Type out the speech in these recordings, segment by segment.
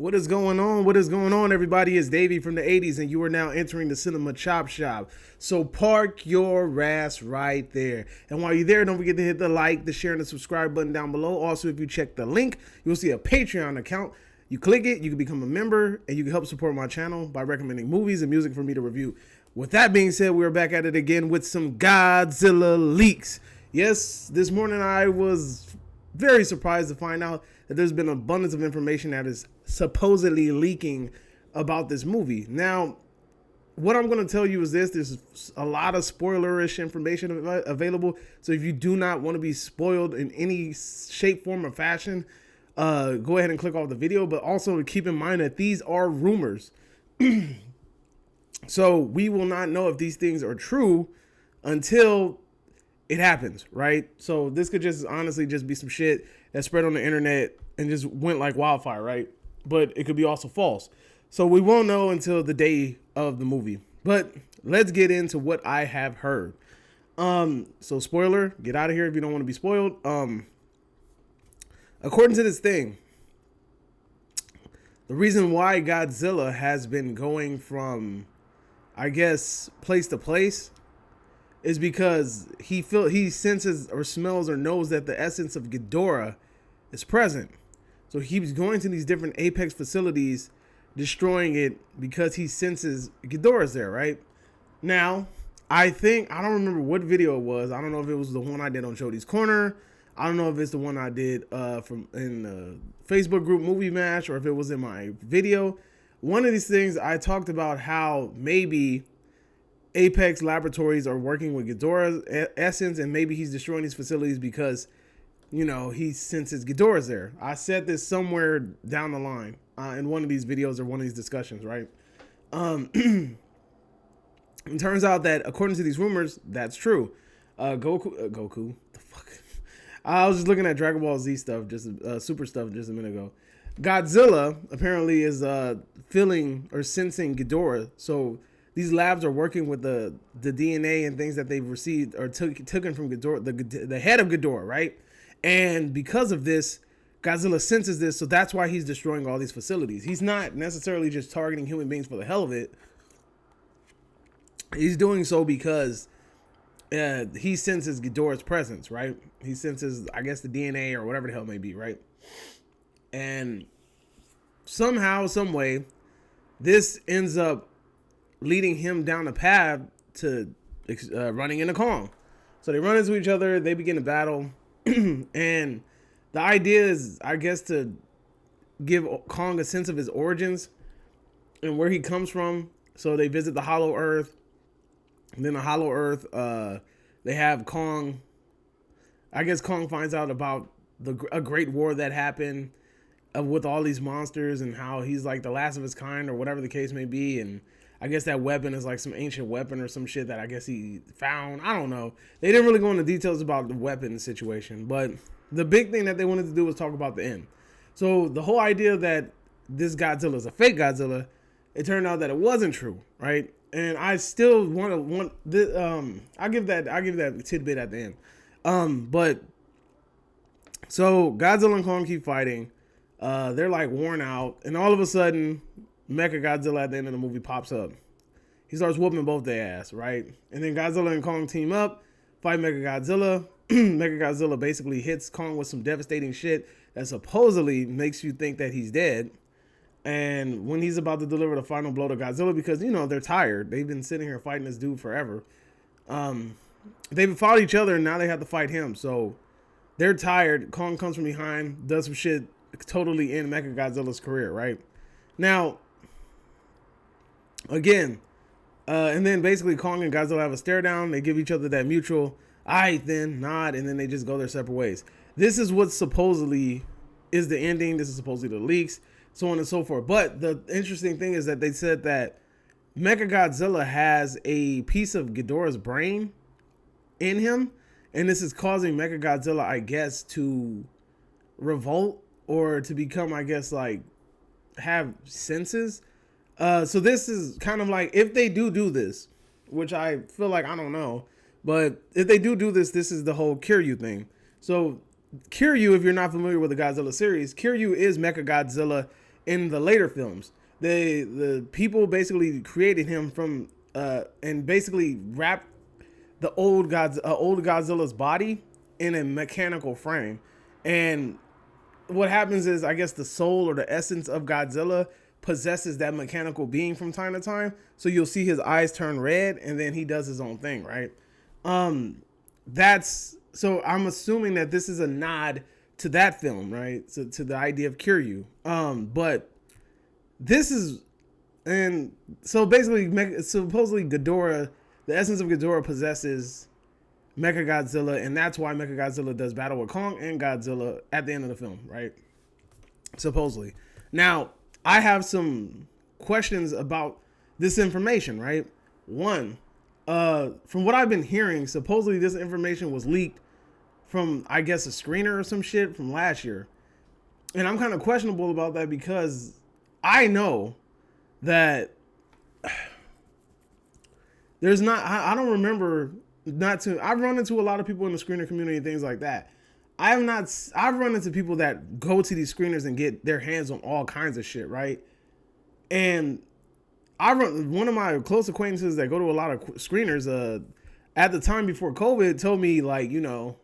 What is going on? What is going on, everybody? It's Davey from the 80s, and you are now entering the Cinema Chop Shop. So park your ass right there. And while you're there, don't forget to hit the like, the share, and the subscribe button down below. Also, if you check the link, you'll see a Patreon account. You click it, you can become a member, and you can help support my channel by recommending movies and music for me to review. With that being said, we're back at it again with some Godzilla leaks. Yes, this morning I was very surprised to find out that there's been an abundance of information that is supposedly leaking about this movie. Now, what I'm going to tell you is this. There's a lot of spoilerish information available. So if you do not want to be spoiled in any shape, form, or fashion, go ahead and click off the video. But also keep in mind that these are rumors. So we will not know if these things are true until it happens, right? So this could just honestly just be some shit that spread on the internet and just went like wildfire, right? But it could be also false. So we won't know until the day of the movie. But let's get into what I have heard. So spoiler, get out of here if you don't want to be spoiled. According to this thing, the reason why Godzilla has been going from, I guess, place to place is because he senses or smells or knows that the essence of Ghidorah is present. So he's going to these different Apex facilities, destroying it because he senses Ghidorah's there, right? Now, I don't remember what video it was. I don't know if it was the one I did on Jody's Corner. I don't know if it's the one I did from in the Facebook group Movie Mash, or if it was in my video. One of these things I talked about how maybe Apex Laboratories are working with Ghidorah's essence, and maybe he's destroying these facilities because, you know, he senses Ghidorah's there. I said this somewhere down the line in one of these videos or one of these discussions, right? It turns out that according to these rumors, that's true. Goku, the fuck? I was just looking at Dragon Ball Z stuff, just super stuff, just a minute ago. Godzilla apparently is feeling or sensing Ghidorah, so these labs are working with the DNA and things that they've received or taken from Ghidorah, the head of Ghidorah, right? And because of this, Godzilla senses this, so that's why he's destroying all these facilities. He's not necessarily just targeting human beings for the hell of it. He's doing so because he senses Ghidorah's presence, right? He senses, I guess, the DNA or whatever the hell it may be, right? And somehow, some way, this ends up leading him down a path to running into Kong. So they run into each other, they begin to battle, and the idea is, I guess, to give Kong a sense of his origins and where he comes from. So they visit the Hollow Earth, and then the Hollow Earth, they have Kong. I guess Kong finds out about a great war that happened with all these monsters and how he's like the last of his kind or whatever the case may be, and I guess that weapon is like some ancient weapon or some shit that I guess he found. I don't know. They didn't really go into details about the weapon situation, but the big thing that they wanted to do was talk about the end. So the whole idea that this Godzilla is a fake Godzilla, it turned out that it wasn't true, right? And I still want this, I'll give that tidbit at the end. But so Godzilla and Kong keep fighting. They're like worn out, and all of a sudden, Mecha Godzilla at the end of the movie pops up. He starts whooping both their ass, right? And then Godzilla and Kong team up, fight Mecha Godzilla. Mecha Godzilla basically hits Kong with some devastating shit that supposedly makes you think that he's dead. And when he's about to deliver the final blow to Godzilla, because, you know, they're tired. They've been sitting here fighting this dude forever. They've fought each other, and now they have to fight him. So they're tired. Kong comes from behind, does some shit totally end Mecha Godzilla's career, right? Now, again, and then basically Kong and Godzilla have a stare down. They give each other that mutual, aight then, nod, and then they just go their separate ways. This is what supposedly is the ending. This is supposedly the leaks, so on and so forth. But the interesting thing is that they said that Mecha Godzilla has a piece of Ghidorah's brain in him, and this is causing Mecha Godzilla, I guess, to revolt or to become, I guess, like, have senses. So this is kind of like, if they do this, which I feel like, I don't know, but if they do this, this is the whole Kiryu thing. So Kiryu, if you're not familiar with the Godzilla series, Kiryu is Mecha Godzilla in the later films. The people basically created him from and basically wrapped the old Godzilla's body in a mechanical frame. And what happens is, I guess the soul or the essence of Godzilla possesses that mechanical being from time to time. So you'll see his eyes turn red, and then he does his own thing, right? That's so I'm assuming that this is a nod to that film, right? So to the idea of Kiryu. But this is, and so basically, supposedly Ghidorah, the essence of Ghidorah possesses Mechagodzilla, and that's why Mechagodzilla does battle with Kong and Godzilla at the end of the film, right? Supposedly. Now, I have some questions about this information, right? One, from what I've been hearing, supposedly this information was leaked from, I guess, a screener or some shit from last year. And I'm kind of questionable about that because I know that there's not, I don't remember I've run into a lot of people in the screener community and things like that. I've run into people that go to these screeners and get their hands on all kinds of shit, right? And one of my close acquaintances that go to a lot of screeners, at the time before COVID, told me, like, you know,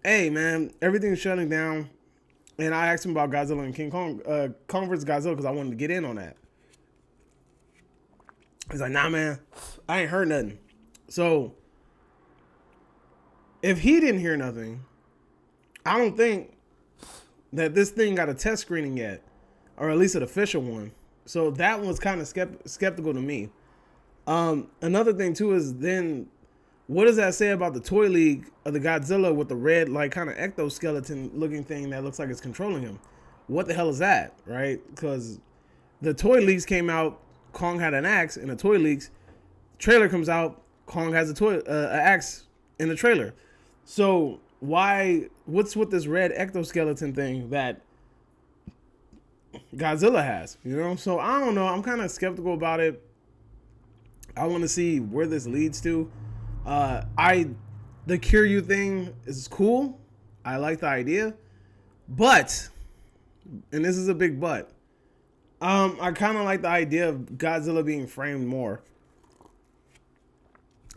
hey man, everything's shutting down. And I asked him about Godzilla and King Kong, Kong vs. Godzilla, because I wanted to get in on that. He's like, nah man, I ain't heard nothing. So if he didn't hear nothing, I don't think that this thing got a test screening yet, or at least an official one. So that was kind of skeptical to me. Another thing too is, then what does that say about the toy league of the Godzilla with the red, like, kind of ectoskeleton looking thing that looks like it's controlling him? What the hell is that, right? Because the toy leaks came out, Kong had an axe in the toy leaks. Trailer comes out, Kong has a axe in the trailer. So what's with this red ectoskeleton thing that Godzilla has, you know? So I don't know. I'm kind of skeptical about it. I want to see where this leads to. The Kiryu thing is cool. I like the idea, but, and this is a big but, I kind of like the idea of Godzilla being framed more.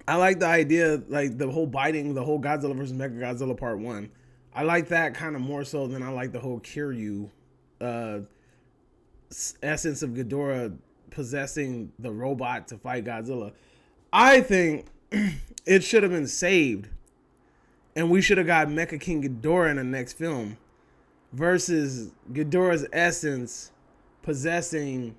I like the idea, like the whole Godzilla versus Mechagodzilla Part 1. I like that kind of more so than I like the whole Kiryu essence of Ghidorah possessing the robot to fight Godzilla. I think it should have been saved, and we should have got Mecha King Ghidorah in the next film versus Ghidorah's essence possessing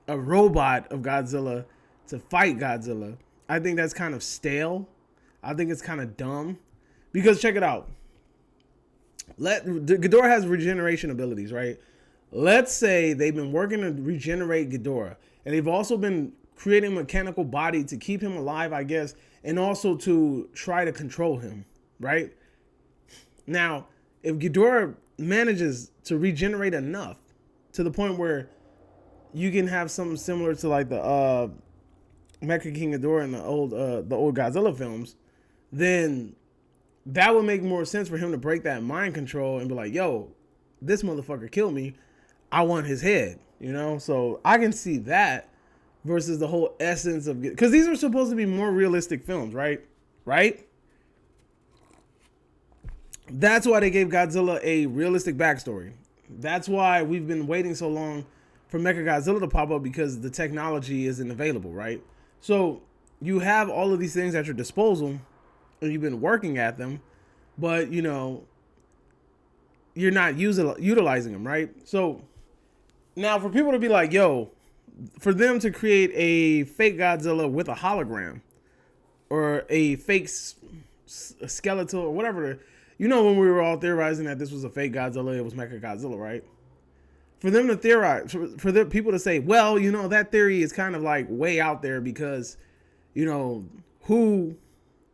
a robot of Godzilla to fight Godzilla. I think that's kind of stale. I think it's kind of dumb. Because check it out. Ghidorah has regeneration abilities, right? Let's say they've been working to regenerate Ghidorah. And they've also been creating a mechanical body to keep him alive, I guess. And also to try to control him, right? Now, if Ghidorah manages to regenerate enough to the point where you can have something similar to like the Mecha King Ghidorah in the old Godzilla films, then that would make more sense for him to break that mind control and be like, yo, this motherfucker killed me. I want his head, you know? So I can see that versus the whole essence of, because these are supposed to be more realistic films, right? Right? That's why they gave Godzilla a realistic backstory. That's why we've been waiting so long for Mechagodzilla to pop up, because the technology isn't available, right? So you have all of these things at your disposal and you've been working at them, but you know, you're not utilizing them, right? So now for people to be like, yo, for them to create a fake Godzilla with a hologram or a fake skeletal or whatever, you know, when we were all theorizing that this was a fake Godzilla, it was Mechagodzilla, right? For them to theorize, for the people to say, well, you know, that theory is kind of like way out there because, you know,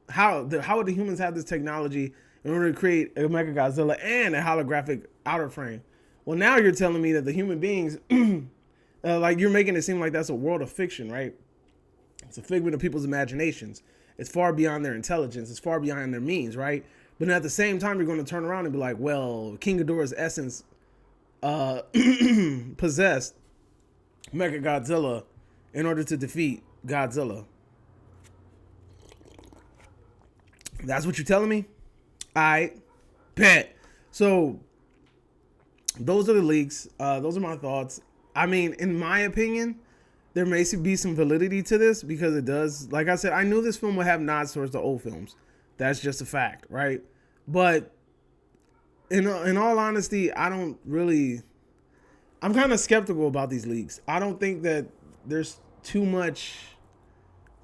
how would the humans have this technology in order to create a Mechagodzilla and a holographic outer frame? Well, now you're telling me that the human beings, like, you're making it seem like that's a world of fiction, right? It's a figment of people's imaginations. It's far beyond their intelligence. It's far beyond their means, right? But at the same time, you're going to turn around and be like, well, King Ghidorah's essence uh, possessed Mecha Godzilla in order to defeat Godzilla. That's what you're telling me? I bet. So those are the leaks. Those are my thoughts. I mean, in my opinion, there may be some validity to this because it does. Like I said, I knew this film would have nods towards the old films. That's just a fact, right? But in all honesty, I don't really. I'm kind of skeptical about these leaks. I don't think that there's too much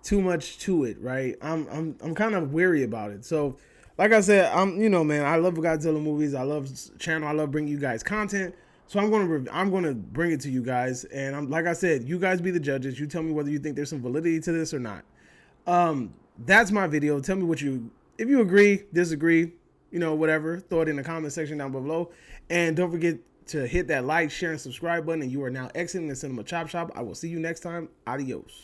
to it, right? I'm kind of weary about it. So, like I said, man, I love Godzilla movies. I love channel. I love bringing you guys content. So I'm gonna bring it to you guys, and like I said, you guys be the judges. You tell me whether you think there's some validity to this or not. That's my video. Tell me if you agree, disagree, whatever. Throw it in the comment section down below, and don't forget to hit that like, share, and subscribe button. And you are now exiting the Cinema Chop Shop. I will see you next time. Adios.